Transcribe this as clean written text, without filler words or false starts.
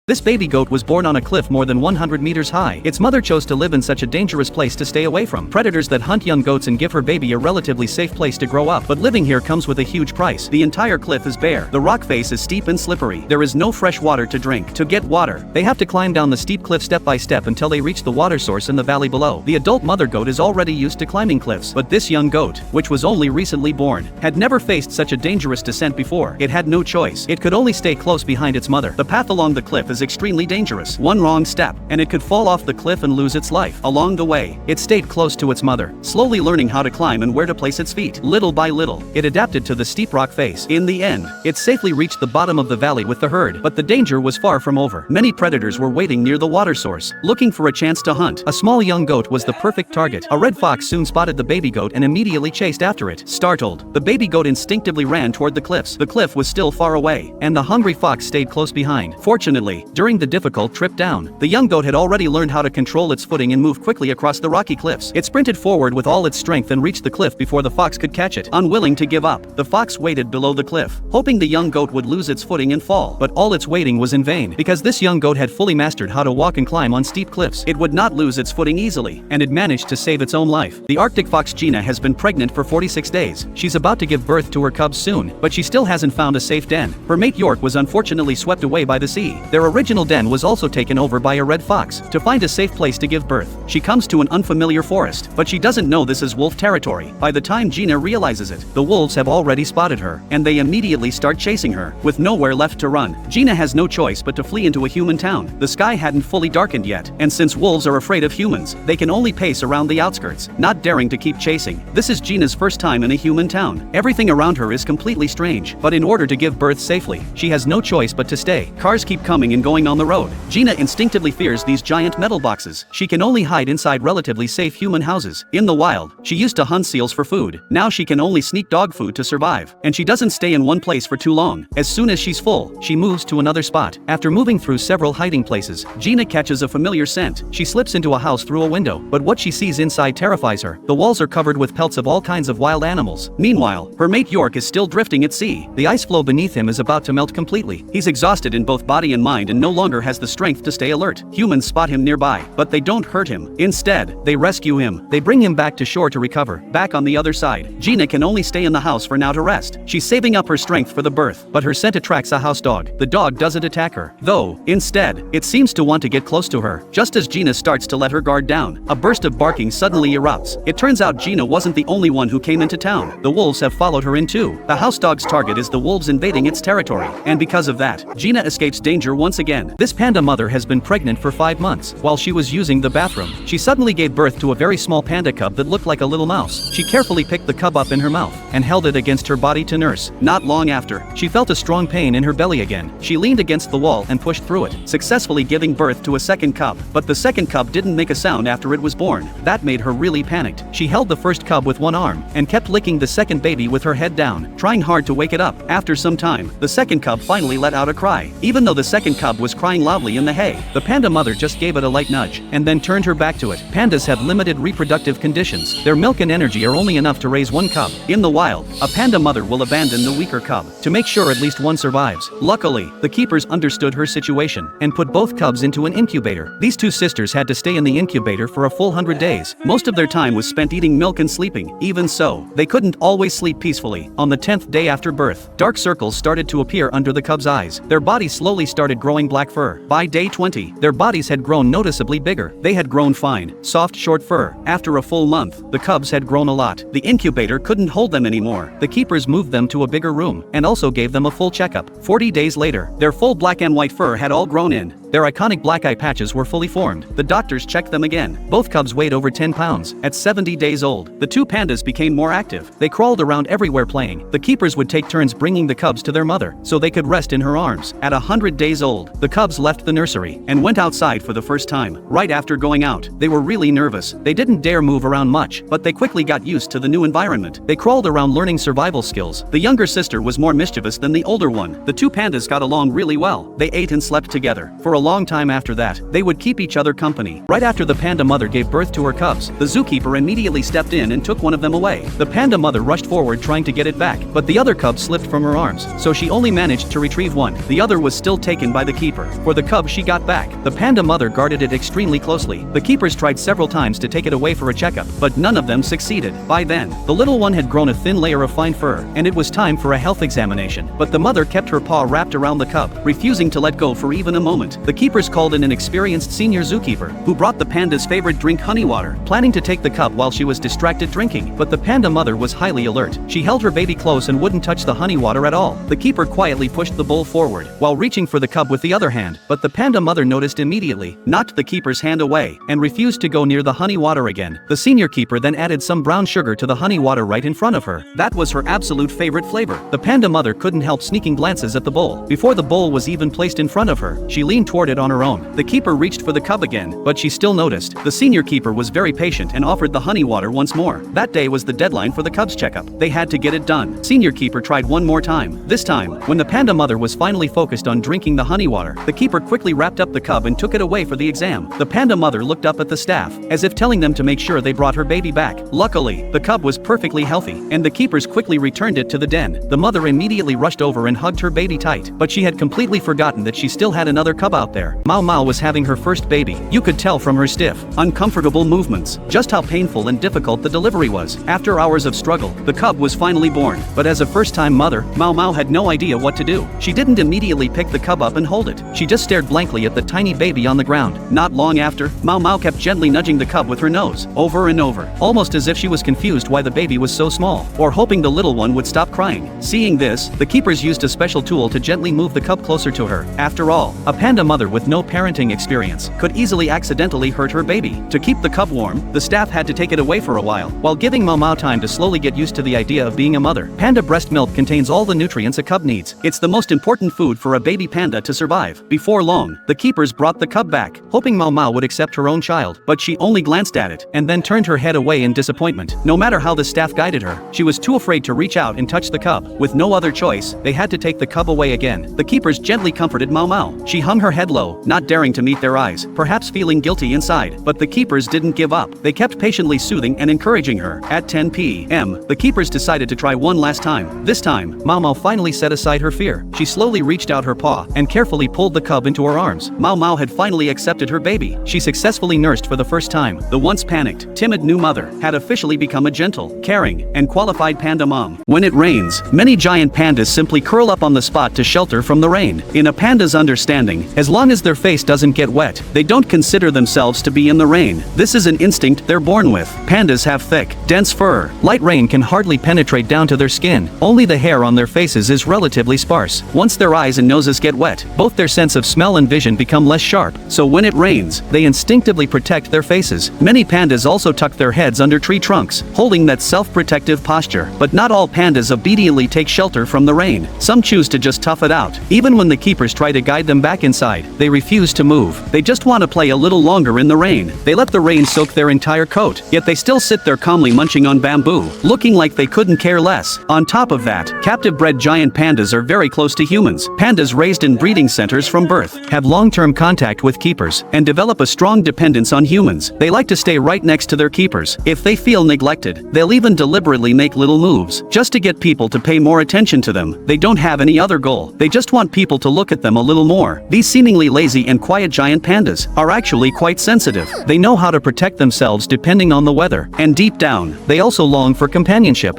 This baby goat was born on a cliff more than 100 meters high. Its mother chose to live in such a dangerous place to stay away from predators that hunt young goats and give her baby a relatively safe place to grow up. But living here comes with a huge price. The entire cliff is bare. The rock face is steep and slippery. There is no fresh water to drink. To get water, they have to climb down the steep cliff step by step until they reach the water source in the valley below. The adult mother goat is already used to climbing cliffs, but this young goat, which was only recently born, had never faced such a dangerous descent before. It had no choice. It could only stay close behind its mother. The path along the cliff is extremely dangerous. One wrong step, and it could fall off the cliff and lose its life. Along the way, it stayed close to its mother, slowly learning how to climb and where to place its feet. Little by little, it adapted to the steep rock face. In the end, it safely reached the bottom of the valley with the herd, but the danger was far from over. Many predators were waiting near the water source, looking for a chance to hunt. A small young goat was the perfect target. A red fox soon spotted the baby goat and immediately chased after it. Startled, the baby goat instinctively ran toward the cliffs. The cliff was still far away, and the hungry fox stayed close behind. Fortunately, during the difficult trip down, the young goat had already learned how to control its footing and move quickly across the rocky cliffs. It sprinted forward with all its strength and reached the cliff before the fox could catch it. Unwilling to give up, the fox waited below the cliff, hoping the young goat would lose its footing and fall. But all its waiting was in vain, because this young goat had fully mastered how to walk and climb on steep cliffs. It would not lose its footing easily, and it managed to save its own life. The Arctic fox Gina has been pregnant for 46 days. She's about to give birth to her cubs soon, but she still hasn't found a safe den. Her mate York was unfortunately swept away by the sea. Their original den was also taken over by a red fox. To find a safe place to give birth, she comes to an unfamiliar forest, but she doesn't know this is wolf territory. By the time Gina realizes it, the wolves have already spotted her, and they immediately start chasing her. With nowhere left to run, Gina has no choice but to flee into a human town. The sky hadn't fully darkened yet, and since wolves are afraid of humans, they can only pace around the outskirts, not daring to keep chasing. This is Gina's first time in a human town. Everything around her is completely strange, but in order to give birth safely, she has no choice but to stay. Cars keep coming and going on the road. Gina instinctively fears these giant metal boxes. She can only hide inside relatively safe human houses. In the wild, she used to hunt seals for food. Now she can only sneak dog food to survive, and she doesn't stay in one place for too long. As soon as she's full, she moves to another spot. After moving through several hiding places, Gina catches a familiar scent. She slips into a house through a window, but what she sees inside terrifies her. The walls are covered with pelts of all kinds of wild animals. Meanwhile, her mate York is still drifting at sea. The ice floe beneath him is about to melt completely. He's exhausted in both body and mind and no longer has the strength to stay alert. Humans spot him nearby, but they don't hurt him. Instead, they rescue him. They bring him back to shore to recover. Back on the other side, Gina can only stay in the house for now to rest. She's saving up her strength for the birth, but her scent attracts a house dog. The dog doesn't attack her, though. Instead, it seems to want to get close to her. Just as Gina starts to let her guard down, a burst of barking suddenly erupts. It turns out Gina wasn't the only one who came into town. The wolves have followed her in too. The house dog's target is the wolves invading its territory, and because of that, Gina escapes danger once again. This panda mother has been pregnant for 5 months. While she was using the bathroom, she suddenly gave birth to a very small panda cub that looked like a little mouse. She carefully picked the cub up in her mouth and held it against her body to nurse. Not long after, she felt a strong pain in her belly again. She leaned against the wall and pushed through it, successfully giving birth to a second cub. But the second cub didn't make a sound after it was born. That made her really panicked. She held the first cub with one arm and kept licking the second baby with her head down, trying hard to wake it up. After some time, the second cub finally let out a cry. Even though the second cub was crying loudly in the hay, the panda mother just gave it a light nudge and then turned her back to it. Pandas have limited reproductive conditions. Their milk and energy are only enough to raise one cub. In the wild, a panda mother will abandon the weaker cub to make sure at least one survives. Luckily, the keepers understood her situation and put both cubs into an incubator. These two sisters had to stay in the incubator for a full 100 days. Most of their time was spent eating milk and sleeping. Even so, they couldn't always sleep peacefully. On the 10th day after birth, dark circles started to appear under the cubs' eyes. Their bodies slowly started growing black fur. By day 20, their bodies had grown noticeably bigger. They had grown fine, soft, short fur. After a full month, the cubs had grown a lot. The incubator couldn't hold them anymore. The keepers moved them to a bigger room and also gave them a full checkup. 40 days later, their full black and white fur had all grown in. Their iconic black eye patches were fully formed. The doctors checked them again. Both cubs weighed over 10 pounds. At 70 days old, the two pandas became more active. They crawled around everywhere playing. The keepers would take turns bringing the cubs to their mother, so they could rest in her arms. At 100 days old, the cubs left the nursery and went outside for the first time. Right after going out, they were really nervous. They didn't dare move around much, but they quickly got used to the new environment. They crawled around learning survival skills. The younger sister was more mischievous than the older one. The two pandas got along really well. They ate and slept together. For a long time after that, they would keep each other company. Right after the panda mother gave birth to her cubs, the zookeeper immediately stepped in and took one of them away. The panda mother rushed forward trying to get it back, but the other cub slipped from her arms, so she only managed to retrieve one. The other was still taken by the keeper. For the cub she got back, the panda mother guarded it extremely closely. The keepers tried several times to take it away for a checkup, but none of them succeeded. By then, the little one had grown a thin layer of fine fur, and it was time for a health examination. But the mother kept her paw wrapped around the cub, refusing to let go for even a moment. The keepers called in an experienced senior zookeeper, who brought the panda's favorite drink, honey water, planning to take the cub while she was distracted drinking. But the panda mother was highly alert. She held her baby close and wouldn't touch the honey water at all. The keeper quietly pushed the bowl forward, while reaching for the cub with the other hand, but the panda mother noticed immediately, knocked the keeper's hand away, and refused to go near the honey water again. The senior keeper then added some brown sugar to the honey water right in front of her. That was her absolute favorite flavor. The panda mother couldn't help sneaking glances at the bowl. Before the bowl was even placed in front of her, she leaned toward it on her own. The keeper reached for the cub again, but she still noticed. The senior keeper was very patient and offered the honey water once more. That day was the deadline for the cub's checkup. They had to get it done. Senior keeper tried one more time. This time, when the panda mother was finally focused on drinking the honey water, the keeper quickly wrapped up the cub and took it away for the exam. The panda mother looked up at the staff, as if telling them to make sure they brought her baby back. Luckily, the cub was perfectly healthy, and the keepers quickly returned it to the den. The mother immediately rushed over and hugged her baby tight, but she had completely forgotten that she still had another cub out there. Mau Mau was having her first baby. You could tell from her stiff, uncomfortable movements just how painful and difficult the delivery was. After hours of struggle, the cub was finally born, but as a first-time mother, Mau Mau had no idea what to do. She didn't immediately pick the cub up and hold it. She just stared blankly at the tiny baby on the ground. Not long after, Mau Mau kept gently nudging the cub with her nose, over and over, almost as if she was confused why the baby was so small, or hoping the little one would stop crying. Seeing this, the keepers used a special tool to gently move the cub closer to her. After all, a panda mother with no parenting experience could easily accidentally hurt her baby. To keep the cub warm, the staff had to take it away for a while giving Mau Mau time to slowly get used to the idea of being a mother. Panda breast milk contains all the nutrients a cub needs. It's the most important food for a baby panda to survive. Before long, the keepers brought the cub back, hoping Mau Mau would accept her own child, but she only glanced at it, and then turned her head away in disappointment. No matter how the staff guided her, she was too afraid to reach out and touch the cub. With no other choice, they had to take the cub away again. The keepers gently comforted Mau Mau. She hung her head low, not daring to meet their eyes, perhaps feeling guilty inside, but the keepers didn't give up. They kept patiently soothing and encouraging her. At 10 p.m., the keepers decided to try one last time. This time, Mau Mau finally set aside her fear. She slowly reached out her paw and carefully pulled the cub into her arms. Mau Mau had finally accepted her baby. She successfully nursed for the first time. The once panicked, timid new mother had officially become a gentle, caring, and qualified panda mom. When it rains, many giant pandas simply curl up on the spot to shelter from the rain. In a panda's understanding, as long as their face doesn't get wet, they don't consider themselves to be in the rain. This is an instinct they're born with. Pandas have thick, dense fur. Light rain can hardly penetrate down to their skin. Only the hair on their faces is relatively sparse. Once their eyes and noses get wet, both their sense of smell and vision become less sharp. So when it rains, they instinctively protect their faces. Many pandas also tuck their heads under tree trunks, holding that self-protective posture. But not all pandas obediently take shelter from the rain. Some choose to just tough it out. Even when the keepers try to guide them back inside, they refuse to move. They just want to play a little longer in the rain. They let the rain soak their entire coat, yet they still sit there calmly munching on bamboo, looking like they couldn't care less. On top of that, captive-bred giant pandas are very close to humans. Pandas raised in breeding centers from birth have long-term contact with keepers and develop a strong dependence on humans. They like to stay right next to their keepers. If they feel neglected, they'll even deliberately make little moves just to get people to pay more attention to them. They don't have any other goal. They just want people to look at them a little more. These seemingly lazy and quiet giant pandas are actually quite sensitive. They know how to protect themselves depending on the weather, and deep down, they also long for companionship.